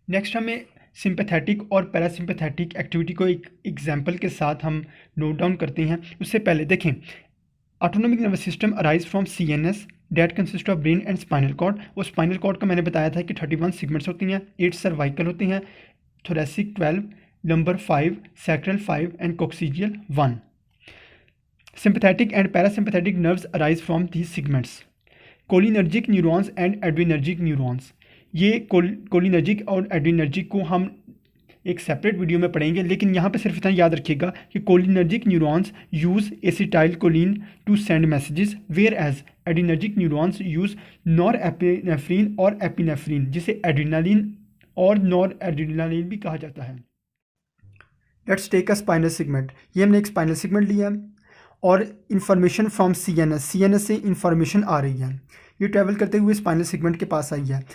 Next हमें sympathetic और parasympathetic activity को एक एग्जांपल के साथ हम नोट डाउन करते हैं। उससे पहले देखें, autonomic nervous system arise from CNS that consist of brain and spinal cord. और स्पाइनल कॉर्ड का मैंने बताया था कि 31 सेगमेंट्स होती हैं, 8 सर्वाइकल होते हैं, thoracic 12, lumbar 5, sacral 5 and coccygeal 1। Sympathetic and parasympathetic nerves arise from these segments. Cholinergic neurons and adrenergic neurons. ये कोलिनर्जिक और एड्रिनर्जिक को हम एक सेपरेट वीडियो में पढ़ेंगे, लेकिन यहाँ पे सिर्फ इतना याद रखिएगा कि cholinergic neurons use acetylcholine to send messages, whereas adrenergic neurons use norepinephrine और एपिनेफ्रिन, जिसे एड्रिनालिन और नॉर एड्रिनालिन भी कहा जाता है। Let's take a spinal segment. ये हमने एक स्पाइनल सेगमेंट लिया और इंफॉर्मेशन फ्रॉम सीएनएस से इंफॉर्मेशन आ रही है। ये ट्रैवल करते हुए स्पाइनल सेगमेंट के पास आई है।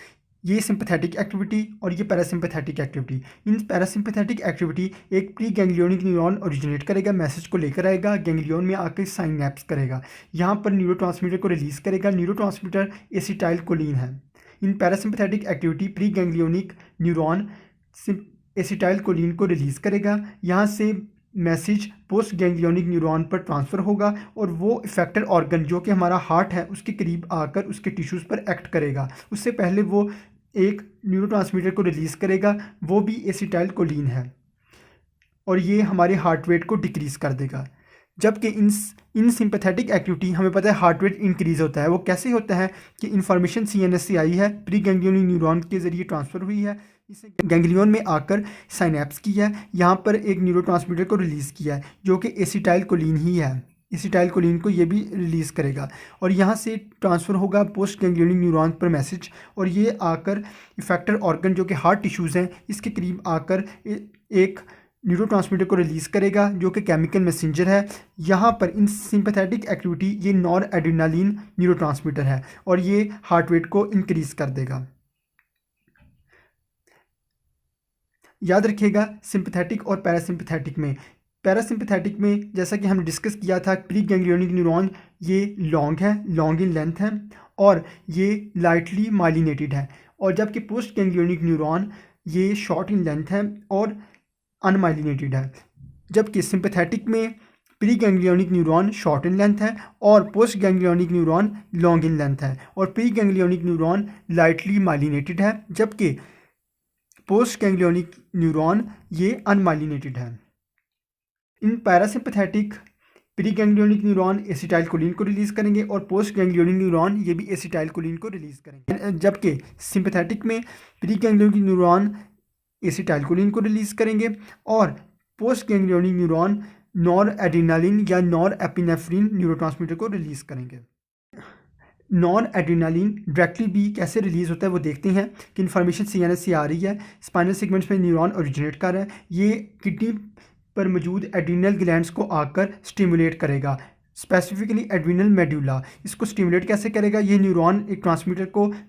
ये सिंपैथेटिक एक्टिविटी और ये पैरासिम्पैथेटिक एक्टिविटी। इन पैरासिम्पैथेटिक एक्टिविटी एक प्री गैंग्लियोनिक न्यूरॉन ओरिजिनेट करेगा, मैसेज को लेकर आएगा, गैंग्लियन में आकर साइनैप्स करेगा, यहाँ पर न्यूरोट्रांसमीटर को रिलीज करेगा। न्यूरोट्रांसमीटर एसिटाइल कोलिन है। In parasympathetic activity pre ganglionic neuron acetylcholine को रिलीज करेगा, यहाँ से मैसेज पोस्ट गैंग्लियोनिक न्यूरॉन पर ट्रांसफ़र होगा और वो इफेक्टर ऑर्गन जो कि हमारा हार्ट है उसके करीब आकर उसके टिश्यूज़ पर एक्ट करेगा। उससे पहले वो एक न्यूरोट्रांसमीटर को रिलीज़ करेगा, वो भी एसिटाइल कोलिन है, और ये हमारे हार्ट रेट को डिक्रीज़ कर देगा। जबकि इन सिंपैथेटिक एक्टिविटी हमें पता है हार्ट रेट इंक्रीज़ होता है। वो कैसे होता है कि इन्फॉर्मेशन सीएनएस से आई है, प्री गैंग्लियोनिक न्यूरॉन के ज़रिए ट्रांसफ़र हुई है, इसे गैंग्लियन में आकर साइनैप्स किया है, यहाँ पर एक न्यूरोट्रांसमीटर को रिलीज़ किया है जो कि एसिटाइल कोलिन ही है। एसिटाइल कोलिन को ये भी रिलीज़ करेगा और यहाँ से ट्रांसफ़र होगा पोस्ट गैंग्लियोनिक न्यूरॉन पर मैसेज, और ये आकर इफेक्टर ऑर्गन जो कि हार्ट टिश्यूज़ हैं इसके करीब आकर एक न्यूरोट्रांसमीटर को रिलीज़ करेगा जो कि केमिकल मैसेंजर है। यहाँ पर इन सिंपैथेटिक एक्टिविटी ये नॉर एड्रिनालिन न्यूरोट्रांसमीटर है और ये हार्ट रेट को इंक्रीज़ कर देगा। याद रखिएगा सिंपैथेटिक और पैरासिम्पैथेटिक में जैसा कि हमने डिस्कस किया था, प्री गैंग्लियोनिक न्यूरॉन ये लॉन्ग इन लेंथ है और ये लाइटली माइलिनेटेड है, और जबकि पोस्ट गैंग्लियोनिक न्यूरॉन ये शॉर्ट इन लेंथ है और अनमाइलिनेटेड है। जबकि सिंपैथेटिक में pre ganglionic neuron short in length है और post ganglionic neuron long in length है, और pre ganglionic neuron lightly myelinated है, जबकि पोस्ट गैंग्लियोनिक न्यूरॉन ये अनमाइलिनेटेड है। In parasympathetic pre ganglionic neuron acetylcholine को रिलीज़ करेंगे और पोस्ट गैंग्लियोनिक न्यूरॉन ये भी एसिटाइल कोलिन को रिलीज़ करेंगे, जबकि सिंपैथेटिक में pre ganglionic neuron acetylcholine को रिलीज़ करेंगे और post ganglionic neuron nor adrenaline या नॉर एपिनेफ्रिन न्यूरोट्रांसमीटर को रिलीज़ करेंगे। नॉन एड्रिनालिन डायरेक्टली भी कैसे रिलीज़ होता है वो देखते हैं कि इन्फॉर्मेशन सीएनएस से आ रही है, स्पाइनल सेगमेंट्स में न्यूरॉन ओरिजिनेट कर रहा है, ये किडनी पर मौजूद एड्रिनल ग्लैंड्स को आकर स्टिमुलेट करेगा, स्पेसिफिकली एड्रिनल मेडुला। इसको स्टिमुलेट कैसे करेगा? ये न्यूरॉन एक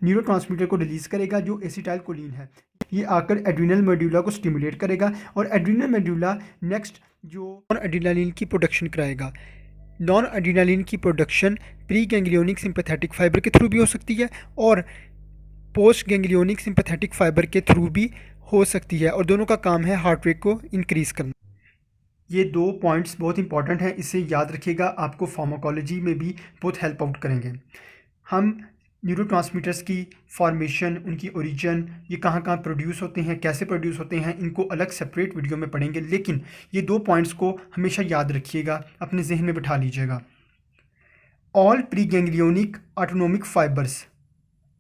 न्यूरोट्रांसमीटर को रिलीज़ करेगा जो एसिटाइल कोलिन है, ये आकर एड्रिनल मेडुला को स्टिमुलेट करेगा और एड्रिनल मेडुला नेक्स्ट जो एड्रिनालिन की प्रोडक्शन कराएगा। नॉन एड्रिनालिन की production pre ganglionic sympathetic fibre के थ्रू भी हो सकती है और पोस्ट गैंग्लियोनिक सिंपैथेटिक फाइबर के थ्रू भी हो सकती है, और दोनों का काम है हार्ट रेट को इंक्रीज़ करना। ये दो पॉइंट्स बहुत इंपॉर्टेंट हैं, इसे याद रखिएगा, आपको फार्माकोलॉजी में भी बहुत हेल्प आउट करेंगे। हम न्यूरोट्रांसमीटर्स की फॉर्मेशन, उनकी ओरिजिन, ये कहाँ कहाँ प्रोड्यूस होते हैं, कैसे प्रोड्यूस होते हैं, इनको अलग सेपरेट वीडियो में पढ़ेंगे, लेकिन ये दो पॉइंट्स को हमेशा याद रखिएगा, अपने जहन में बिठा लीजिएगा। All pre ganglionic autonomic fibres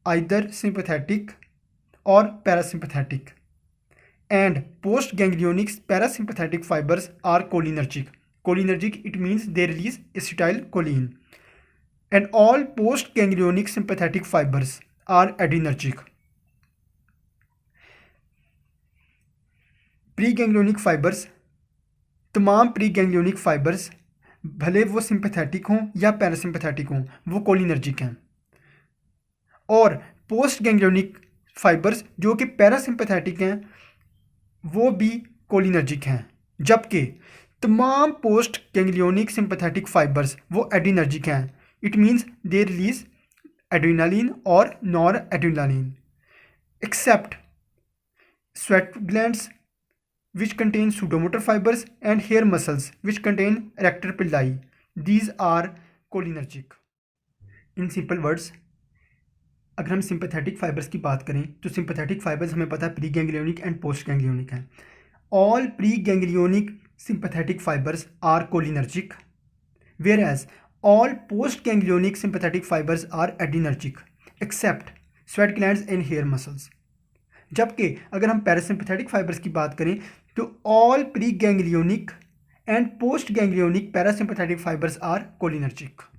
either sympathetic और parasympathetic and post ganglionic parasympathetic fibers are cholinergic it means they release acetylcholine, and all post ganglionic sympathetic fibers are adrenergic. Pre ganglionic fibres, तमाम pre ganglionic fibres भले वो sympathetic हों या parasympathetic हों वो cholinergic हैं, और पोस्ट गैंग्लियोनिक फाइबर्स जो कि पैरासिम्पैथेटिक हैं वो भी कोलिनर्जिक हैं, जबकि तमाम पोस्ट गैंग्लियोनिक सिंपैथेटिक फाइबर्स वो एड्रिनर्जिक हैं। It means they release adrenaline और nor adrenaline, except sweat glands which contain pseudomotor fibers, and hair muscles which contain erector pili. These are cholinergic. In simple words, अगर हम sympathetic fibres की बात करें तो sympathetic fibres हमें पता है pre ganglionic and post ganglionic हैं. All pre ganglionic sympathetic fibers are cholinergic, whereas all post-ganglionic sympathetic fibers are adrenergic, except sweat glands and hair muscles. जबकि अगर हम पैरासिम्पैथेटिक फाइबर्स की बात करें तो all pre-ganglionic and post-ganglionic parasympathetic fibers are cholinergic.